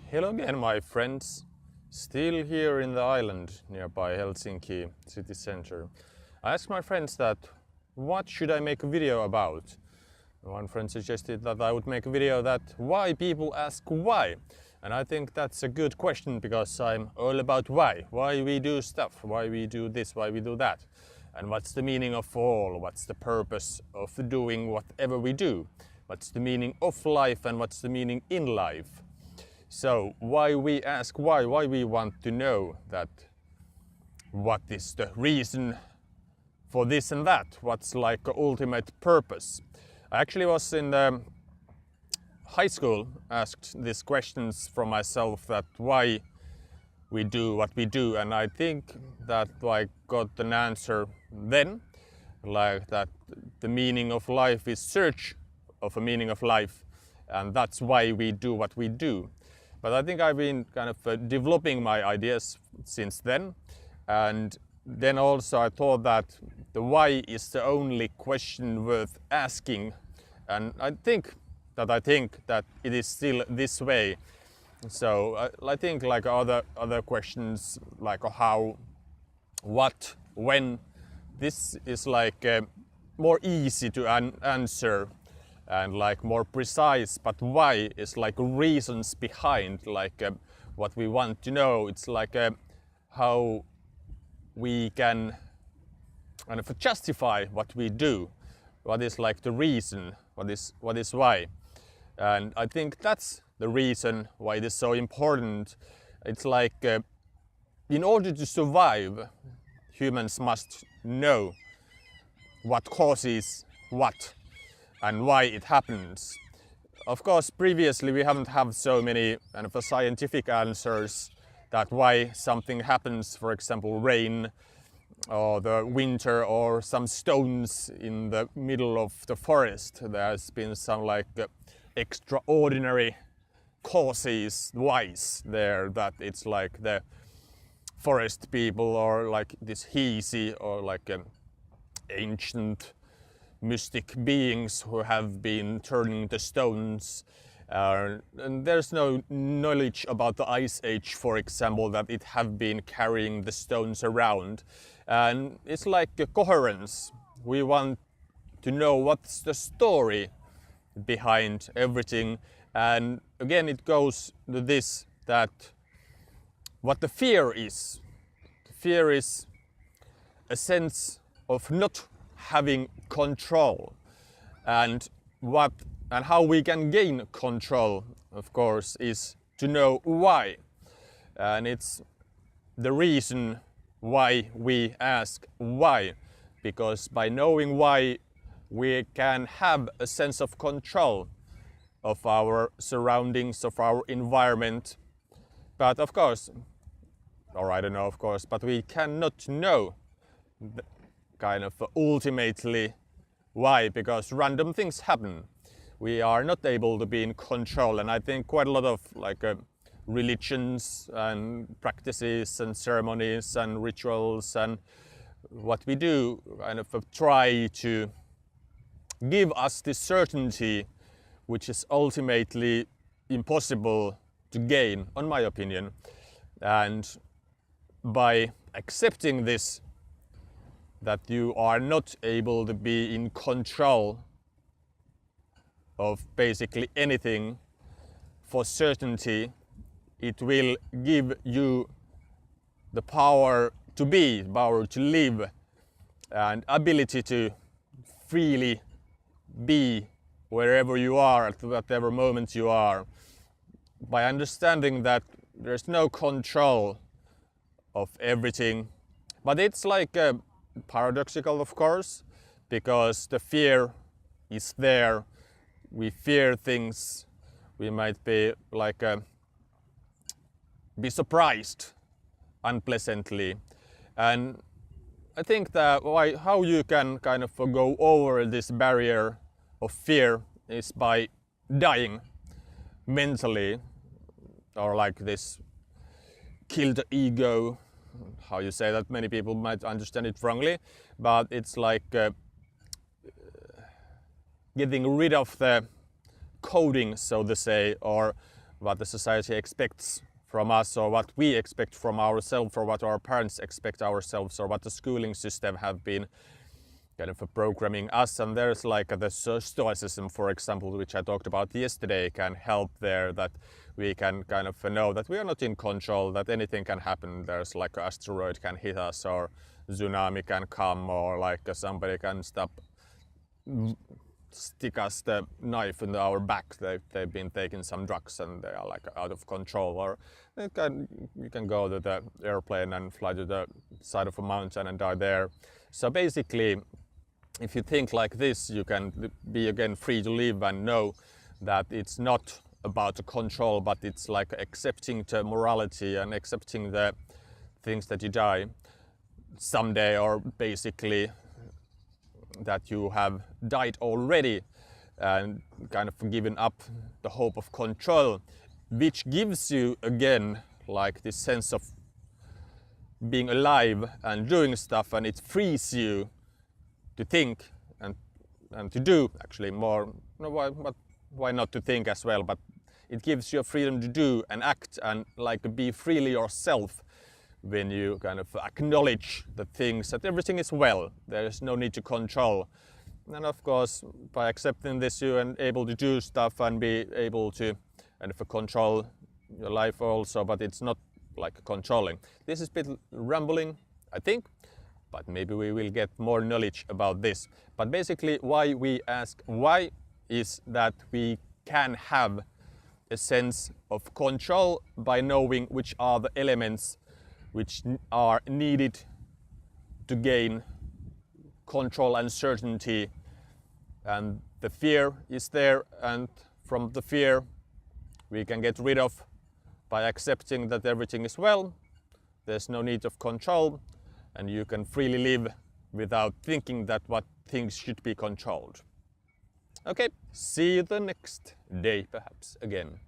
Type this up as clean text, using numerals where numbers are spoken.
Hello again, my friends. Still here in the island nearby Helsinki city center. I asked my friends that what should I make a video about? One friend suggested that I would make a video that why people ask why. And I think that's a good question because I'm all about why we do stuff, why we do this, why we do that. And what's the meaning of all, what's the purpose of doing whatever we do? What's the meaning of life and what's the meaning in life? So why we ask why we want to know that what is the reason for this and that, what's like the ultimate purpose. I actually was in high school asked these questions from myself that why we do what we do, and I think that I got an answer then, like that the meaning of life is search of a meaning of life, and that's why we do what we do. But I think I've been kind of developing my ideas since then, and then also I thought that the why is the only question worth asking, and I think that it is still this way. So I think like other questions like how, what, when, this is like more easy to answer and like more precise, but why is like reasons behind like what we want to know. It's like how we can kind of justify what we do, what is like the reason, what is why. And I think that's the reason why it is so important. It's like in order to survive, humans must know what causes what and why it happens. Of course, previously we haven't had so many kind of scientific answers that why something happens, for example rain or the winter or some stones in the middle of the forest. There's been some like extraordinary causes whys there, that it's like the forest people or like this Hisi or like ancient mystic beings who have been turning the stones. And there's no knowledge about the Ice Age, for example, that it have been carrying the stones around. And it's like a coherence. We want to know what's the story behind everything. And again, it goes to this, that what the fear is. The fear is a sense of not having control, and how we can gain control, of course, is to know why. And it's the reason why we ask why, because by knowing why we can have a sense of control of our surroundings, of our environment. But of course, or I don't know of course, but we cannot know kind of ultimately why, because random things happen. We are not able to be in control, and I think quite a lot of like religions and practices and ceremonies and rituals and what we do kind of try to give us this certainty, which is ultimately impossible to gain, in my opinion. And by accepting this, that you are not able to be in control of basically anything for certainty, it will give you the power to be, power to live, and ability to freely be wherever you are at whatever moment you are, by understanding that there's no control of everything. But it's like paradoxical, of course, because the fear is there. We fear things. We might be like be surprised unpleasantly. And I think that how you can kind of go over this barrier of fear is by dying mentally, or like this kill the ego. How you say that, many people might understand it wrongly, but it's like getting rid of the coding, so to say, or what the society expects from us, or what we expect from ourselves, or what our parents expect ourselves, or what the schooling system have been kind of programming us. And there's like the stoicism, for example, which I talked about yesterday, can help there, that we can kind of know that we are not in control, that anything can happen. There's like an asteroid can hit us, or tsunami can come, or like somebody can stick us the knife in our back. They've been taking some drugs and they are like out of control. Or you can go to the airplane and fly to the side of a mountain and die there. So basically, if you think like this, you can be again free to live and know that it's not about the control, but it's like accepting the morality and accepting the things that you die someday, or basically that you have died already, and kind of given up the hope of control, which gives you again like this sense of being alive and doing stuff, and it frees you to think and to do actually more. Why not to think as well, but it gives you a freedom to do and act and like be freely yourself when you kind of acknowledge the things, that everything is well, there is no need to control. And of course, by accepting this, you are able to do stuff and be able to kind of control your life also, but it's not like controlling. This is a bit rambling, I think, but maybe we will get more knowledge about this. But basically, why we ask why is that we can have a sense of control by knowing which are the elements which are needed to gain control and certainty. And the fear is there, and from the fear we can get rid of by accepting that everything is well, there's no need of control, and you can freely live without thinking that what things should be controlled. Okay, see you the next day perhaps again.